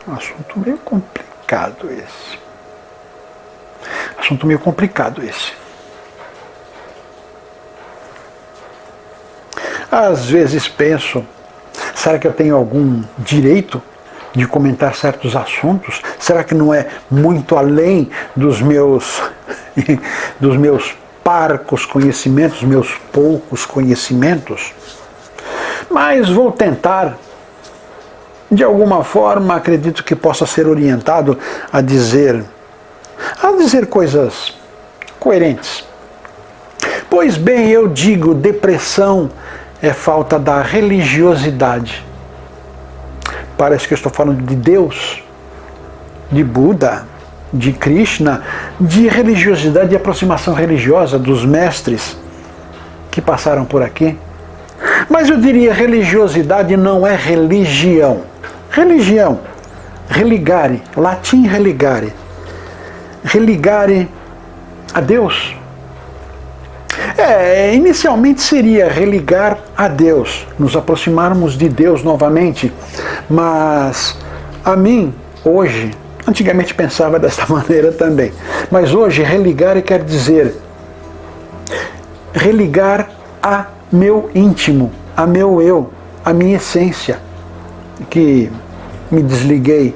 Um assunto meio complicado esse. Assunto meio complicado esse. Às vezes penso, será que eu tenho algum direito de comentar certos assuntos? Será que não é muito além dos meus parcos conhecimentos, meus poucos conhecimentos? Mas vou tentar, de alguma forma, acredito que possa ser orientado a dizer coisas coerentes. Pois bem, eu digo, depressão é falta da religiosidade. Parece que eu estou falando de Deus, de Buda, de Krishna, de religiosidade e aproximação religiosa dos mestres que passaram por aqui. Mas eu diria, religiosidade não é religião. Religião, religare, latim religare. Religare a Deus. Inicialmente seria religar a Deus, nos aproximarmos de Deus novamente, mas a mim, hoje, antigamente pensava desta maneira também, mas hoje religar quer dizer religar a meu íntimo, a meu eu, a minha essência, que me desliguei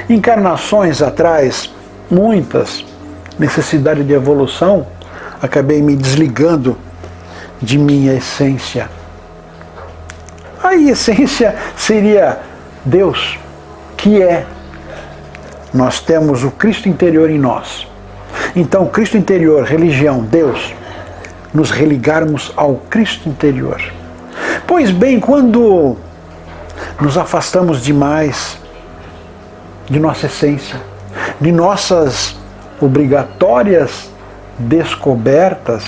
encarnações atrás, muitas, necessidade de evolução, acabei me desligando de minha essência. A essência seria Deus, que é. Nós temos o Cristo interior em nós. Então, Cristo interior, religião, Deus, nos religarmos ao Cristo interior. Pois bem, quando nos afastamos demais de nossa essência, de nossas obrigatórias descobertas,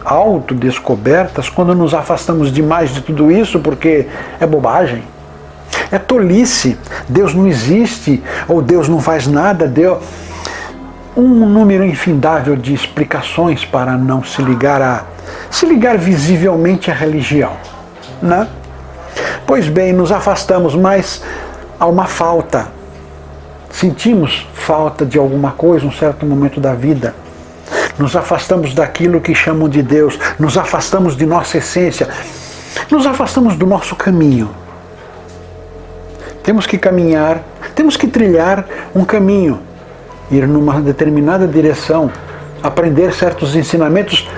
autodescobertas, quando nos afastamos demais de tudo isso, porque é bobagem, é tolice, Deus não existe, ou Deus não faz nada, Deus... Um número infindável de explicações para não se ligar visivelmente à religião, né? Pois bem, nos afastamos, mas há uma falta. Sentimos falta de alguma coisa, um certo momento da vida. Nos afastamos daquilo que chamam de Deus, nos afastamos de nossa essência, nos afastamos do nosso caminho. Temos que caminhar, temos que trilhar um caminho, ir numa determinada direção, aprender certos ensinamentos,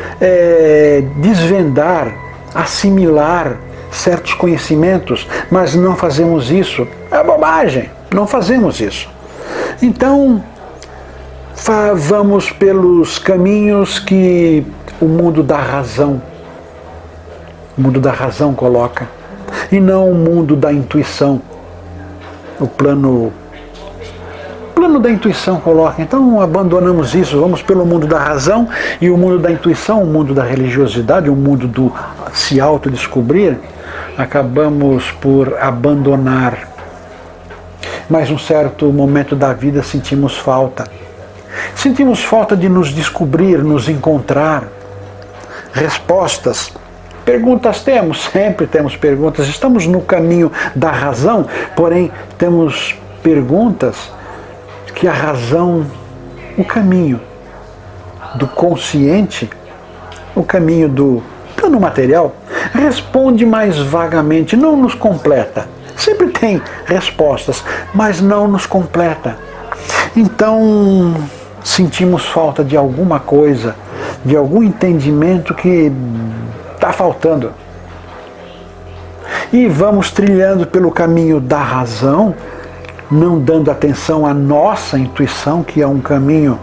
desvendar, assimilar certos conhecimentos, mas não fazemos isso. É bobagem, não fazemos isso. Então, vamos pelos caminhos que o mundo da razão coloca, e não o mundo da intuição, o plano da intuição coloca. Então abandonamos isso, vamos pelo mundo da razão, e o mundo da intuição, o mundo da religiosidade, o mundo do se autodescobrir, acabamos por abandonar. Mas um certo momento da vida sentimos falta de nos descobrir, nos encontrar. Respostas, perguntas temos, sempre temos perguntas, estamos no caminho da razão, porém temos perguntas que a razão, o caminho do consciente, o caminho do plano material, responde mais vagamente, não nos completa. Sempre tem respostas, mas não nos completa. Então, sentimos falta de alguma coisa, de algum entendimento que está faltando. E vamos trilhando pelo caminho da razão, não dando atenção à nossa intuição, que é um caminho.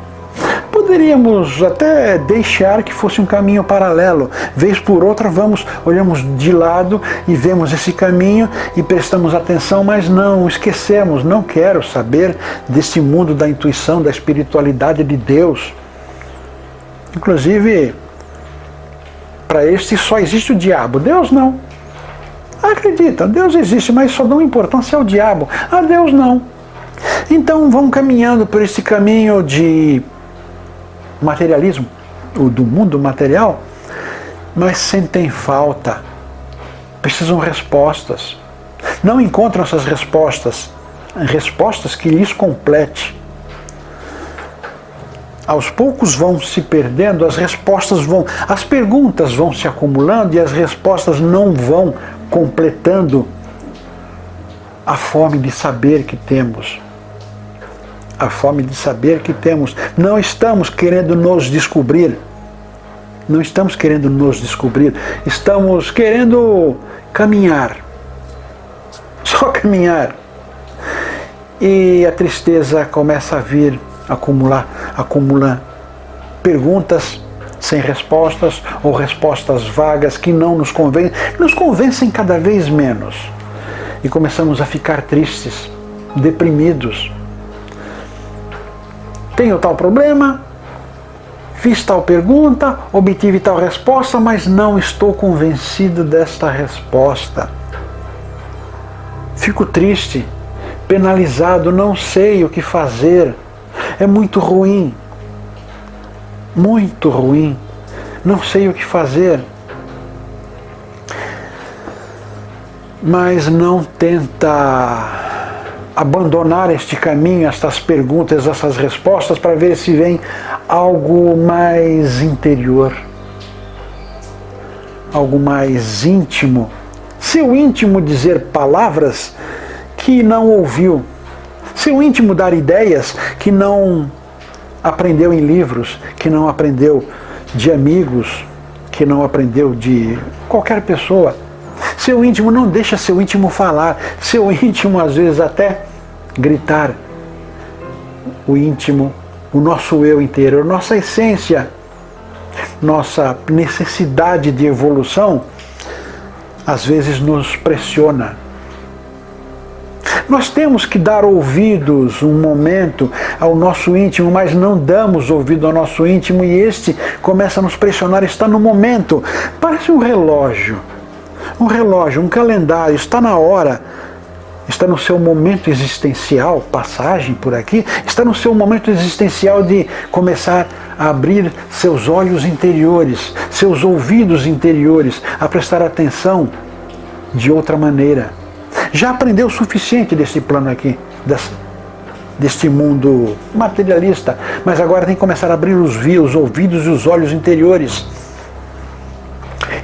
Poderíamos até deixar que fosse um caminho paralelo. Vez por outra olhamos de lado e vemos esse caminho e prestamos atenção, mas não, esquecemos, não quero saber desse mundo da intuição, da espiritualidade de Deus. Inclusive, para este só existe o diabo, Deus não. Acredita, Deus existe, mas só dão importância ao diabo. A Deus não. Então vão caminhando por esse caminho de materialismo, do mundo material, mas sentem falta, precisam respostas, não encontram essas respostas respostas que lhes complete. Aos poucos vão se perdendo, as perguntas vão se acumulando e as respostas não vão completando a fome de saber que temos. A fome de saber que temos. Não estamos querendo nos descobrir. Não estamos querendo nos descobrir. Estamos querendo caminhar. Só caminhar. E a tristeza começa a vir, acumula perguntas sem respostas ou respostas vagas que não nos convencem cada vez menos. E começamos a ficar tristes, deprimidos. Tenho tal problema, fiz tal pergunta, obtive tal resposta, mas não estou convencido desta resposta. Fico triste, penalizado, não sei o que fazer. É muito ruim. Muito ruim. Não sei o que fazer. Mas não tenta abandonar este caminho, estas perguntas, essas respostas, para ver se vem algo mais interior, algo mais íntimo. Seu íntimo dizer palavras que não ouviu, seu íntimo dar ideias que não aprendeu em livros, que não aprendeu de amigos, que não aprendeu de qualquer pessoa. Seu íntimo, não deixa seu íntimo falar, seu íntimo às vezes até gritar. O íntimo, o nosso eu interior, nossa essência, nossa necessidade de evolução, às vezes nos pressiona. Nós temos que dar ouvidos um momento ao nosso íntimo, mas não damos ouvido ao nosso íntimo e este começa a nos pressionar, está no momento. Parece um relógio, um calendário, está na hora, está no seu momento existencial, passagem por aqui, está no seu momento existencial de começar a abrir seus olhos interiores, seus ouvidos interiores, a prestar atenção de outra maneira. Já aprendeu o suficiente desse plano aqui, deste mundo materialista, mas agora tem que começar a abrir os ouvidos e os olhos interiores.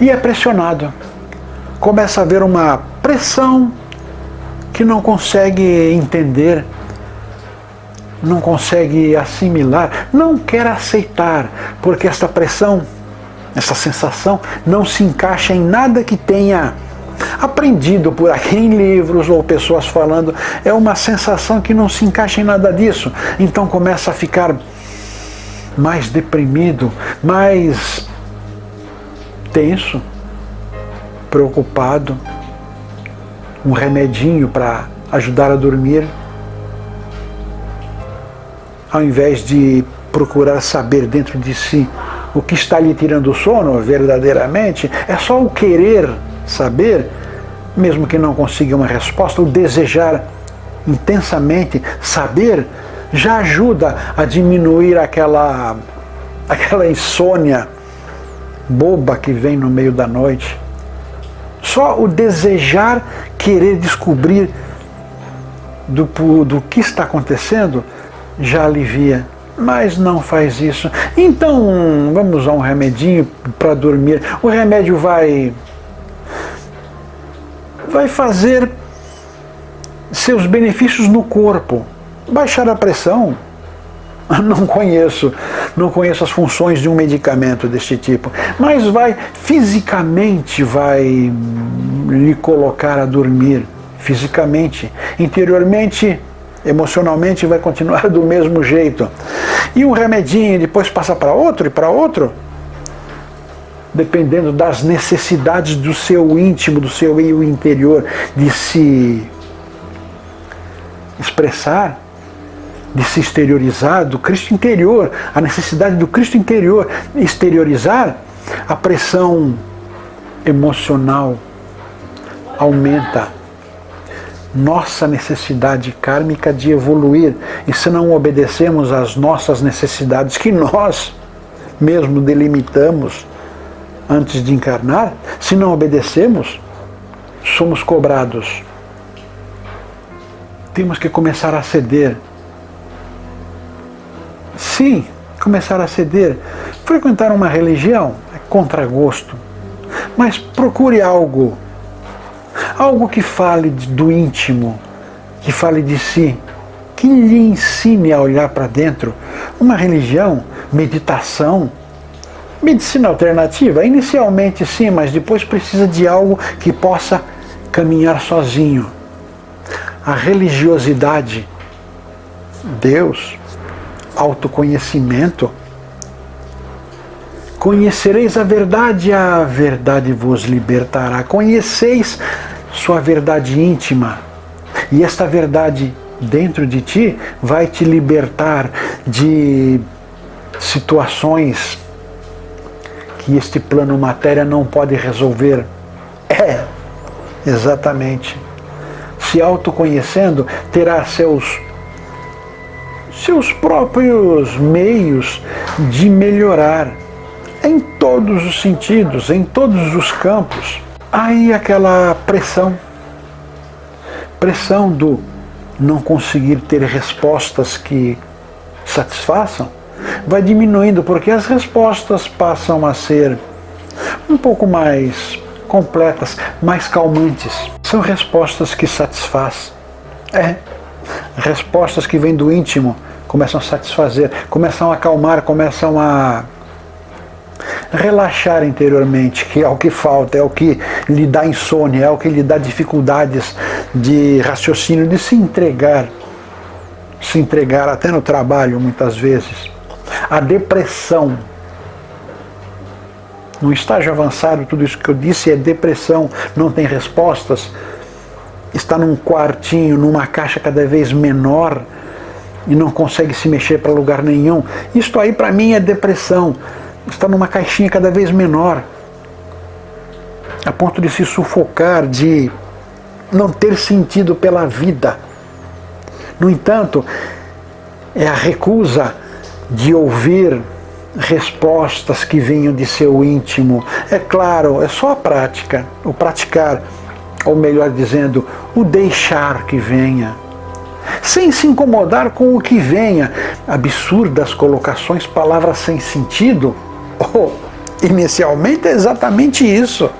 E é pressionado. Começa a haver uma pressão que não consegue entender, não consegue assimilar, não quer aceitar, porque esta pressão, essa sensação, não se encaixa em nada que tenha aprendido por aqui em livros ou pessoas falando. É uma sensação que não se encaixa em nada disso. Então começa a ficar mais deprimido, mais tenso, preocupado. Um remedinho para ajudar a dormir, ao invés de procurar saber dentro de si o que está lhe tirando o sono verdadeiramente, é só o querer saber, mesmo que não consiga uma resposta, o desejar intensamente saber, já ajuda a diminuir aquela insônia boba que vem no meio da noite. Só o desejar, querer descobrir do que está acontecendo, já alivia. Mas não faz isso. Então, vamos usar um remedinho para dormir. O remédio vai fazer seus benefícios no corpo. Baixar a pressão. Não conheço as funções de um medicamento deste tipo, mas fisicamente vai lhe colocar a dormir, fisicamente, interiormente, emocionalmente vai continuar do mesmo jeito. E um remedinho depois passa para outro e para outro, dependendo das necessidades do seu íntimo, do seu eu interior, de se expressar, de se exteriorizar, do Cristo interior, a necessidade do Cristo interior exteriorizar, a pressão emocional aumenta. Nossa necessidade kármica de evoluir, e se não obedecemos às nossas necessidades que nós mesmo delimitamos antes de encarnar, se não obedecemos, somos cobrados. Temos que começar a ceder. Sim, começar a ceder. Frequentar uma religião é contragosto. Mas procure algo que fale do íntimo, que fale de si, que lhe ensine a olhar para dentro. Uma religião, meditação, medicina alternativa, inicialmente sim, mas depois precisa de algo que possa caminhar sozinho. A religiosidade, Deus, autoconhecimento. Conhecereis a verdade vos libertará. Conheceis sua verdade íntima. E esta verdade dentro de ti vai te libertar de situações que este plano matéria não pode resolver. Exatamente. Se autoconhecendo, terá seus próprios meios de melhorar em todos os sentidos, em todos os campos. Aí aquela pressão do não conseguir ter respostas que satisfaçam, vai diminuindo, porque as respostas passam a ser um pouco mais completas, mais calmantes. São respostas que satisfazem. Respostas que vêm do íntimo, começam a satisfazer, começam a acalmar, começam a relaxar interiormente, que é o que falta, é o que lhe dá insônia, é o que lhe dá dificuldades de raciocínio, de se entregar até no trabalho muitas vezes. A depressão, no estágio avançado, tudo isso que eu disse é depressão, não tem respostas, está num quartinho, numa caixa cada vez menor e não consegue se mexer para lugar nenhum. Isto aí para mim é depressão. Está numa caixinha cada vez menor, a ponto de se sufocar, de não ter sentido pela vida. No entanto, é a recusa de ouvir respostas que venham de seu íntimo. É claro, é só a prática, o praticar, ou melhor dizendo, o deixar que venha, sem se incomodar com o que venha. Absurdas colocações, palavras sem sentido. Inicialmente é exatamente isso.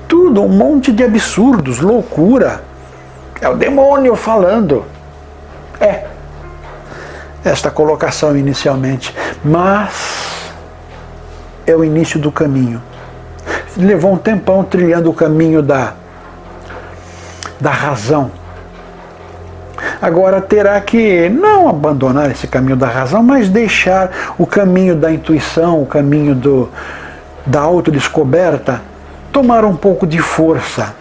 Tudo, um monte de absurdos, loucura. É o demônio falando. Esta colocação inicialmente. Mas é o início do caminho. Levou um tempão trilhando o caminho da razão. Agora terá que não abandonar esse caminho da razão, mas deixar o caminho da intuição, o caminho da autodescoberta, tomar um pouco de força,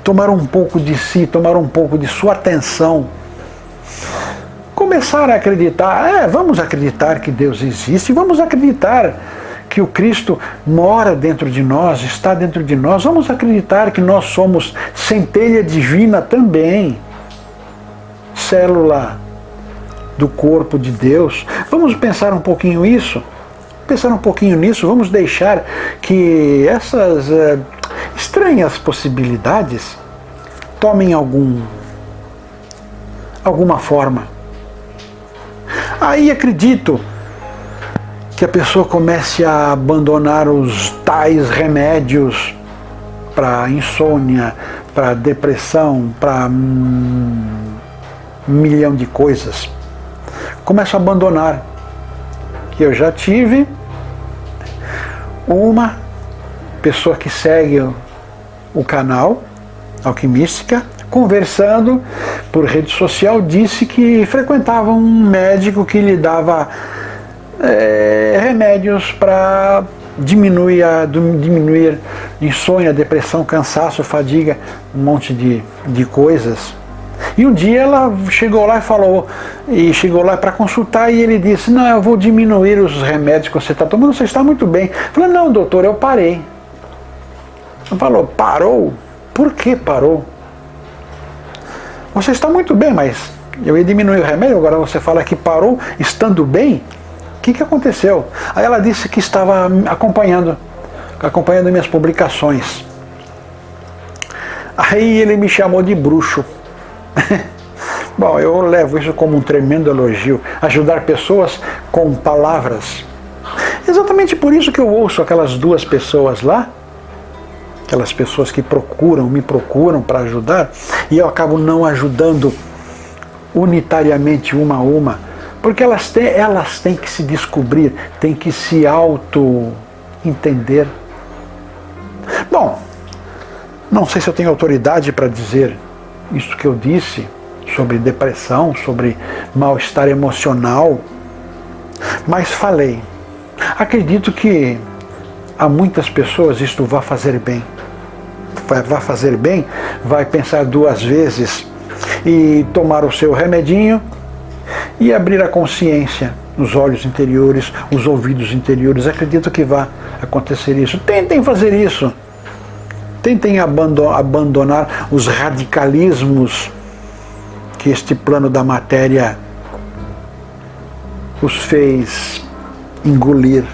tomar um pouco de si, tomar um pouco de sua atenção. Começar a acreditar, vamos acreditar que Deus existe, vamos acreditar que o Cristo mora dentro de nós, está dentro de nós, vamos acreditar que nós somos centelha divina também, célula do corpo de Deus. Vamos pensar um pouquinho nisso, vamos deixar que essas estranhas possibilidades tomem alguma forma. Aí acredito que a pessoa comece a abandonar os tais remédios para insônia, para depressão, para milhão de coisas. Começo a abandonar. Que eu já tive uma pessoa que segue o canal Alquimística, conversando por rede social, disse que frequentava um médico que lhe dava remédios para diminuir insônia, depressão, cansaço, fadiga, um monte de coisas. E um dia ela chegou lá para consultar, e ele disse: não, eu vou diminuir os remédios que você está tomando, você está muito bem. Eu falei: não, doutor, eu parei. Ele falou: parou? Por que parou? Você está muito bem, mas eu ia diminuir o remédio, agora você fala que parou estando bem? O que aconteceu? Aí ela disse que estava acompanhando minhas publicações. Aí ele me chamou de bruxo. Bom, eu levo isso como um tremendo elogio. Ajudar pessoas com palavras. Exatamente por isso que eu ouço aquelas duas pessoas lá, aquelas pessoas que me procuram para ajudar, e eu acabo não ajudando unitariamente uma a uma, porque elas têm que se descobrir, têm que se auto-entender. Bom, não sei se eu tenho autoridade para dizer isso que eu disse sobre depressão, sobre mal-estar emocional, mas falei. Acredito que a muitas pessoas isto vai fazer bem. Vai fazer bem, vai pensar duas vezes e tomar o seu remedinho e abrir a consciência, os olhos interiores, os ouvidos interiores. Acredito que vai acontecer isso. Tentem fazer isso. Tentem abandonar os radicalismos que este plano da matéria os fez engolir.